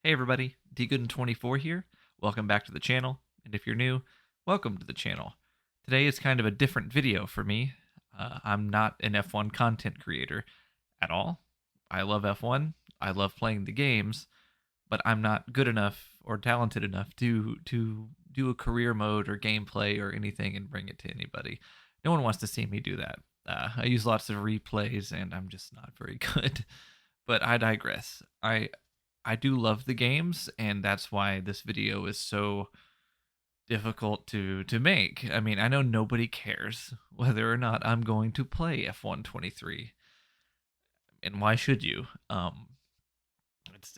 Hey everybody, DGooden24 here. Welcome back to the channel, and if you're new, welcome to the channel. Today is kind of a different video for me. I'm not an F1 content creator at all. I love F1, I love playing the games, but I'm not good enough or talented enough to do a career mode or gameplay or anything and bring it to anybody. No one wants to see me do that. I use lots of replays, and I'm just not very good. But I digress. I do love the games, and that's why this video is so difficult to make. I mean, I know nobody cares whether or not I'm going to play F123, and why should you?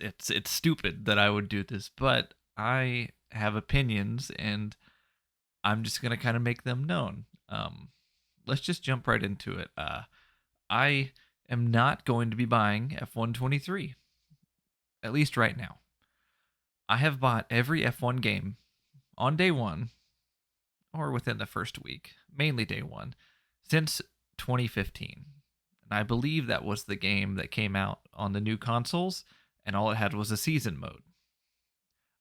It's stupid that I would do this, but I have opinions, and I'm just gonna kind of make them known. Let's just jump right into it. I am not going to be buying F123, at least right now. I have bought every F1 game on day one or within the first week, mainly day one, since 2015. And I believe that was the game that came out on the new consoles, and all it had was a season mode.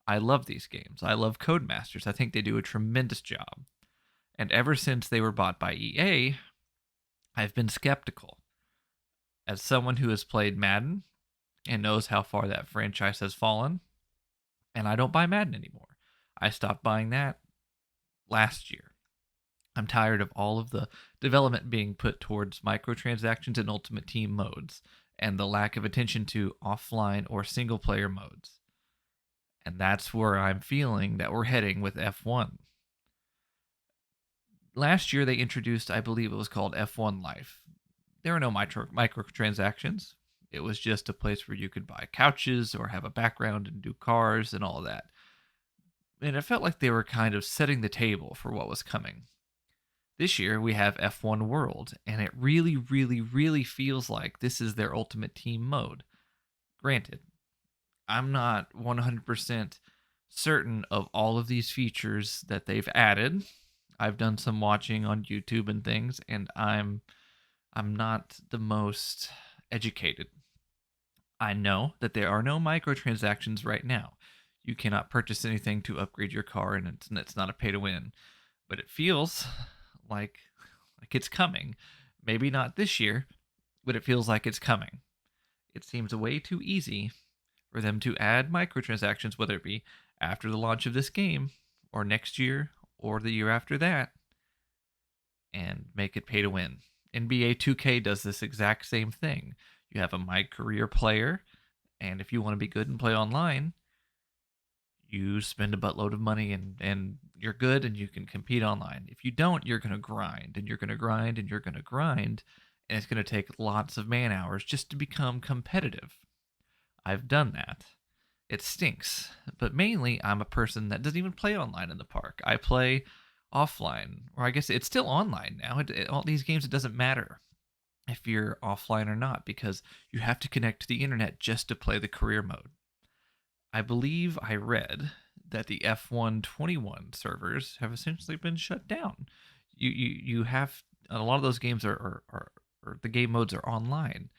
I love these games. I love Codemasters. I think they do a tremendous job. And ever since they were bought by EA, I've been skeptical. As someone who has played Madden and knows how far that franchise has fallen, and I don't buy Madden anymore. I stopped buying that last year. I'm tired of all of the development being put towards microtransactions and ultimate team modes, and the lack of attention to offline or single player modes. And that's where I'm feeling that we're heading with F1. Last year, they introduced, I believe it was called F1 Life. There were no microtransactions. It was just a place where you could buy couches or have a background and do cars and all that. And it felt like they were kind of setting the table for what was coming. This year, we have F1 World, and it really, really, really feels like this is their ultimate team mode. Granted, I'm not 100% certain of all of these features that they've added. I've done some watching on YouTube and things, and I'm not the most educated. I know that there are no microtransactions right now. You cannot purchase anything to upgrade your car, and it's not a pay to win. But it feels like it's coming. Maybe not this year, but it feels like it's coming. It seems way too easy for them to add microtransactions, whether it be after the launch of this game, or next year, or the year after that, and make it pay to win. NBA 2K does this exact same thing. You have a My Career player, and if you want to be good and play online, you spend a buttload of money and you're good and you can compete online. If you don't, you're going to grind and you're going to grind and you're going to grind, and it's going to take lots of man hours just to become competitive. I've done that. It stinks, but mainly I'm a person that doesn't even play online in the park. I play offline, or I guess it's still online now. All these games, it doesn't matter if you're offline or not, because you have to connect to the internet just to play the career mode. I believe I read that the F121 servers have essentially been shut down. You have a lot of those games are the game modes are online.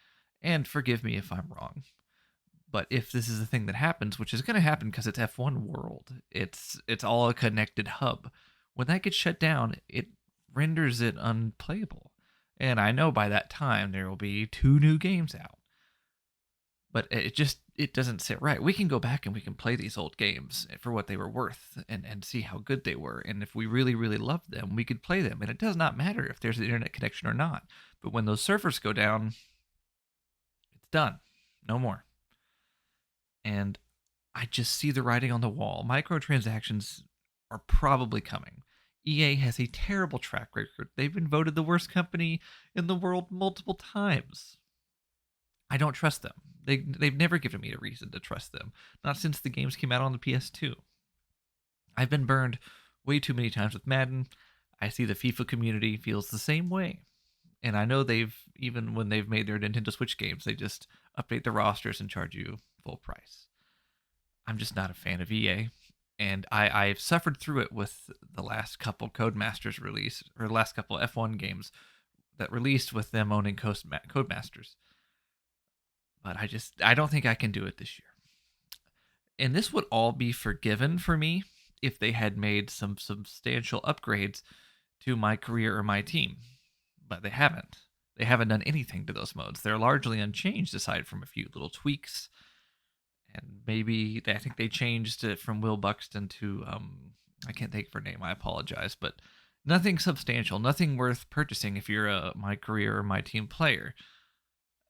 And forgive me if I'm wrong, but if this is the thing that happens, which is going to happen because it's F1 World, it's all a connected hub. When that gets shut down, it renders it unplayable. And I know by that time there will be 2 new games out. But it doesn't sit right. We can go back and we can play these old games for what they were worth, and see how good they were. And if we really, really loved them, we could play them. And it does not matter if there's an internet connection or not. But when those servers go down, it's done. No more. And I just see the writing on the wall. Microtransactions are probably coming. EA has a terrible track record. They've been voted the worst company in the world multiple times. I don't trust them. They've never given me a reason to trust them. Not since the games came out on the PS2. I've been burned way too many times with Madden. I see the FIFA community feels the same way. And I know even when they've made their Nintendo Switch games, they just update the rosters and charge you full price. I'm just not a fan of EA. And I've suffered through it with the last couple Codemasters release, or the last couple F1 games that released with them owning Codemasters. But I don't think I can do it this year. And this would all be forgiven for me if they had made some substantial upgrades to my career or my team. But they haven't. They haven't done anything to those modes. They're largely unchanged aside from a few little tweaks. And maybe I think they changed it from Will Buxton to I can't think of her name. I apologize, but nothing substantial, nothing worth purchasing if you're a my career or my team player.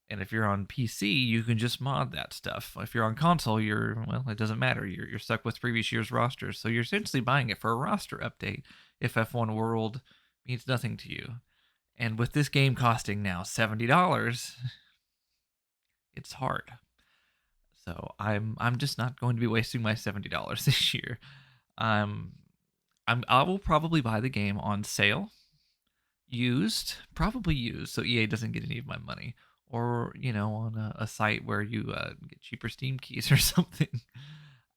And if you're on PC, you can just mod that stuff. If you're on console, it doesn't matter. You're stuck with previous year's rosters. So you're essentially buying it for a roster update if F1 World means nothing to you. And with this game costing now $70, it's hard. So I'm just not going to be wasting my $70 this year. Um I will probably buy the game on sale, used, probably used, so EA doesn't get any of my money, or on a site where you get cheaper Steam keys or something.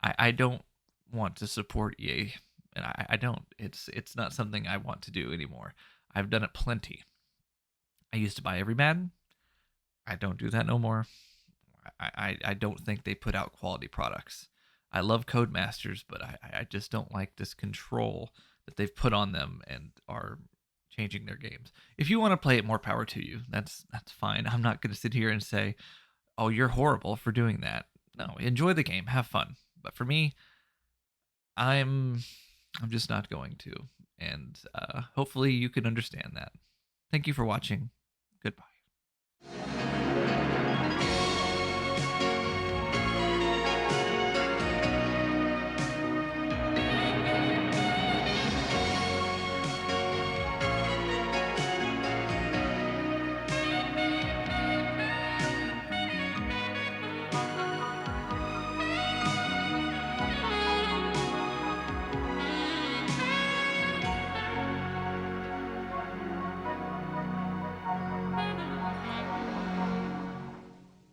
I don't want to support EA, and I don't. It's not something I want to do anymore. I've done it plenty. I used to buy every Madden. I don't do that no more. I don't think they put out quality products. I love Codemasters, but I just don't like this control that they've put on them and are changing their games. If you want to play it, more power to you. That's fine. I'm not going to sit here and say, "Oh, you're horrible for doing that." No, enjoy the game, have fun. But for me, I'm I'm just not going to. And hopefully you can understand that. Thank you for watching. Goodbye.